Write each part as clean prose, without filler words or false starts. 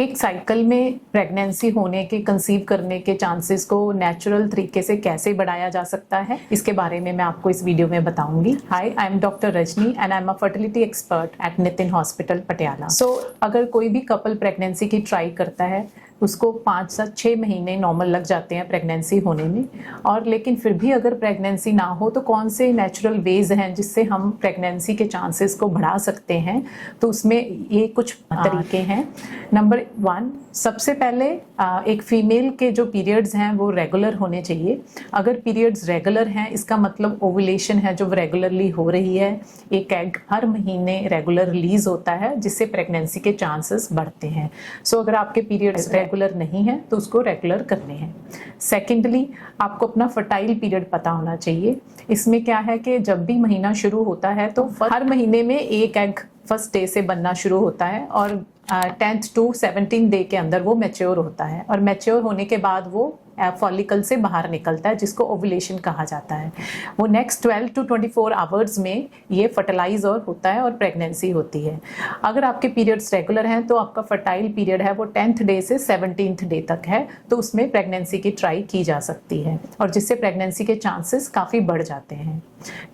एक साइकिल में प्रेगनेंसी होने के, कंसीव करने के चांसेस को नेचुरल तरीके से कैसे बढ़ाया जा सकता है, इसके बारे में मैं आपको इस वीडियो में बताऊंगी। Hi, I am doctor Rajni and I am a fertility expert at Nitin hospital Patiala. अगर कोई भी कपल प्रेगनेंसी की ट्राई करता है, उसको 5 से 6 महीने नॉर्मल लग जाते हैं प्रेगनेंसी होने में, और लेकिन फिर भी अगर प्रेगनेंसी ना हो तो कौन से नेचुरल वेज हैं जिससे हम प्रेगनेंसी के चांसेस को बढ़ा सकते हैं। तो उसमें ये कुछ तरीके हैं। नंबर 1, सबसे पहले एक फीमेल के जो पीरियड्स हैं वो रेगुलर होने चाहिए। अगर पीरियड्स रेगुलर हैं, इसका मतलब ओवुलेशन है जो रेगुलरली हो रही है। एक एग हर महीने रेगुलर रिलीज होता है जिससे प्रेगनेंसी के चांसेस बढ़ते हैं। अगर आपके पीरियड्स रेगुलर नहीं है तो उसको रेगुलर करने हैं। सेकेंडली, आपको अपना फर्टाइल पीरियड पता होना चाहिए। इसमें क्या है कि जब भी महीना शुरू होता है तो हर महीने में एक एग फर्स्ट डे से बनना शुरू होता है और 10th to 17th डे के अंदर वो मैच्योर होता है, और मैच्योर होने के बाद वो फॉलिकल से बाहर निकलता है जिसको ओवुलेशन कहा जाता है। वो नेक्स्ट 12 to 24 आवर्स में ये फर्टिलाइज और होता है और प्रेगनेंसी होती है। अगर आपके पीरियड्स रेगुलर हैं तो आपका फर्टाइल पीरियड है वो 10th डे से 17th डे तक है, तो उसमें प्रेगनेंसी की ट्राई की जा सकती है और जिससे प्रेगनेंसी के चांसेस काफ़ी बढ़ जाते हैं।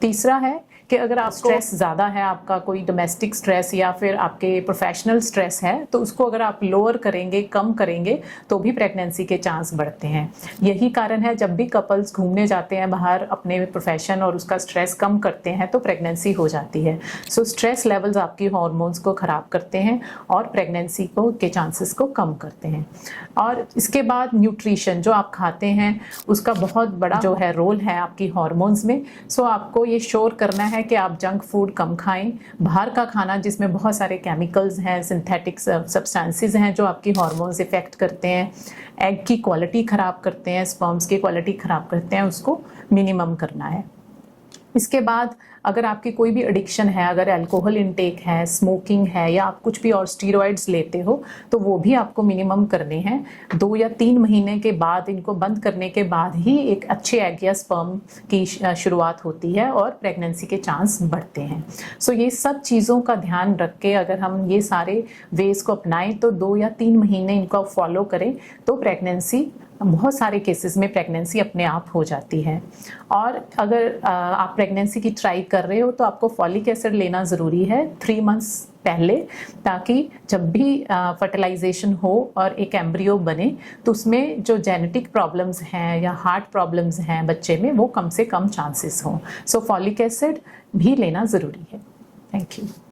तीसरा है कि अगर आप स्ट्रेस ज़्यादा है, आपका कोई डोमेस्टिक स्ट्रेस या फिर आपके प्रोफेशनल स्ट्रेस है, तो उसको अगर आप लोअर करेंगे, कम करेंगे, तो भी प्रेगनेंसी के चांस बढ़ते हैं। यही कारण है जब भी कपल्स घूमने जाते हैं बाहर, अपने प्रोफेशन और उसका स्ट्रेस कम करते हैं तो प्रेगनेंसी हो जाती है। स्ट्रेस लेवल्स आपकी हार्मोन्स को ख़राब करते हैं और प्रेगनेंसी को के चांसेस को कम करते हैं। और इसके बाद न्यूट्रिशन जो आप खाते हैं उसका बहुत बड़ा जो है रोल है आपकी हार्मोन्स में। आपको ये श्योर करना है कि आप जंक फूड कम खाएं। बाहर का खाना जिसमें बहुत सारे केमिकल्स हैं, सिंथेटिक सब्सटेंसेस हैं जो आपकी हार्मोन्स इफेक्ट करते हैं, एग की क्वालिटी ख़राब करते हैं, स्पर्म्स की क्वालिटी ख़राब करते हैं, उसको मिनिमम करना है। इसके बाद अगर आपकी कोई भी एडिक्शन है, अगर अल्कोहल इंटेक है, स्मोकिंग है या आप कुछ भी और स्टीरॉइड्स लेते हो, तो वो भी आपको मिनिमम करने हैं। 2 या 3 महीने के बाद, इनको बंद करने के बाद ही एक अच्छे एग या स्पर्म की शुरुआत होती है और प्रेगनेंसी के चांस बढ़ते हैं। ये सब चीज़ों का ध्यान रख के अगर हम ये सारे वेज को अपनाएं तो 2 या 3 महीने इनको फॉलो करें तो प्रेगनेंसी, बहुत सारे केसेस में प्रेगनेंसी अपने आप हो जाती है। और अगर आप प्रेगनेंसी की ट्राई कर रहे हो तो आपको फॉलिक एसिड लेना ज़रूरी है 3 मंथ्स पहले, ताकि जब भी फर्टिलाइजेशन हो और एक एम्ब्रियो बने तो उसमें जो जेनेटिक प्रॉब्लम्स हैं या हार्ट प्रॉब्लम्स हैं बच्चे में, वो कम से कम चांसेस हों। फॉलिक एसिड भी लेना ज़रूरी है। Thank you.